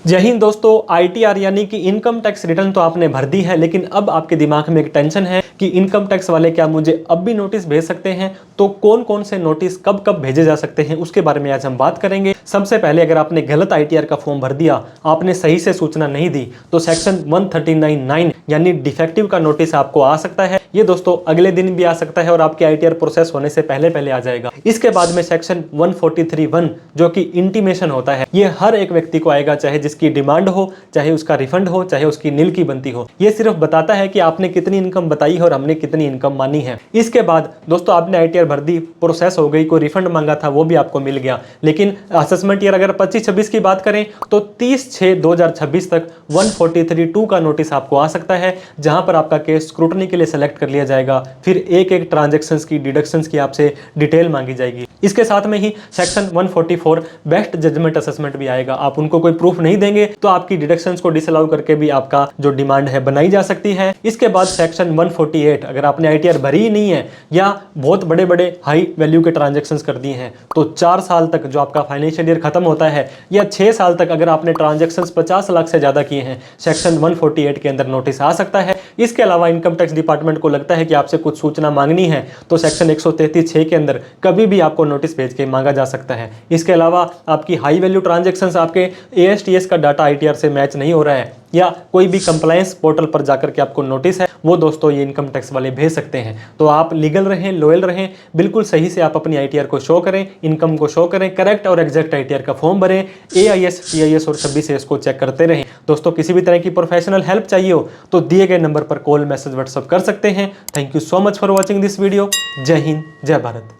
जय हिंद दोस्तों। ITR यानी कि इनकम टैक्स रिटर्न तो आपने भर दी है, लेकिन अब आपके दिमाग में एक टेंशन है कि इनकम टैक्स वाले क्या मुझे अब भी नोटिस भेज सकते हैं। तो कौन कौन से नोटिस कब कब भेजे जा सकते हैं उसके बारे में आज हम बात करेंगे। सबसे पहले, अगर आपने गलत ITR का फॉर्म भर दिया, आपने सही से सूचना नहीं दी, तो सेक्शन 139(9) यानी डिफेक्टिव का नोटिस आपको आ सकता है। ये दोस्तों अगले दिन भी आ सकता है और आपकी ITR प्रोसेस होने से पहले पहले आ जाएगा। इसके बाद में सेक्शन 143(1) जो कि इंटीमेशन होता है, ये हर एक व्यक्ति को आएगा, चाहे जिसकी डिमांड हो, चाहे उसका रिफंड हो, चाहे उसकी नील की बनती हो। ये सिर्फ बताता है कि आपने कितनी इनकम बताई है और हमने कितनी इनकम मानी है। इसके बाद दोस्तों आपने ITR भर दी, प्रोसेस हो गई, कोई रिफंड मांगा था वो भी आपको मिल गया। लेकिन असेसमेंट ईयर अगर 25-26 की बात करें तो 30/6/2026 तक 143(2) का नोटिस आपको आ सकता है, जहां पर आपका केस स्क्रूटनी के लिए सेलेक्ट कर लिया जाएगा। फिर एक एक ट्रांजैक्शंस की, डिडक्शंस की आपसे डिटेल मांगी जाएगी। इसके साथ में ही सेक्शन 144 बेस्ट जजमेंट असेसमेंट भी आएगा। आप उनको कोई प्रूफ नहीं देंगे तो आपकी डिडक्शंस को डिसअलाउ करके भी आपका जो डिमांड है बनाई जा सकती है। इसके बाद सेक्शन 148, अगर आपने ITR भरी ही नहीं है या बहुत बड़े बड़े हाई वैल्यू के ट्रांजैक्शंस कर दिए हैं, तो 4 साल तक जो आपका फाइनेंशियल ईयर खत्म होता है, या 6 साल तक अगर आपने ट्रांजैक्शंस 50 लाख से ज्यादा किए हैं, सेक्शन 148 के अंदर नोटिस आ सकता है। इसके अलावा इनकम टैक्स डिपार्टमेंट को लगता है कि आपसे कुछ सूचना मांगनी है, तो सेक्शन 133(6) के अंदर कभी भी आपको नोटिस भेज के मांगा जा सकता है। इसके अलावा आपकी हाई वैल्यू ट्रांजैक्शंस, आपके ASTS का डाटा ITR से मैच नहीं हो रहा है, या कोई भी कंप्लायंस पोर्टल पर जाकर के आपको नोटिस है, वो दोस्तों ये इनकम टैक्स वाले भेज सकते हैं। तो आप लीगल रहें, लॉयल रहें, बिल्कुल सही से आप अपनी ITR को शो करें, इनकम को शो करें, करेक्ट और एग्जैक्ट ITR का फॉर्म भरें, AIS, TIS और 26A को चेक करते रहें। दोस्तों किसी भी तरह की प्रोफेशनल हेल्प चाहिए हो तो दिए गए नंबर पर कॉल, मैसेज, व्हाट्सएप कर सकते हैं। Thank you so much for watching this video. जय हिंद, जय भारत।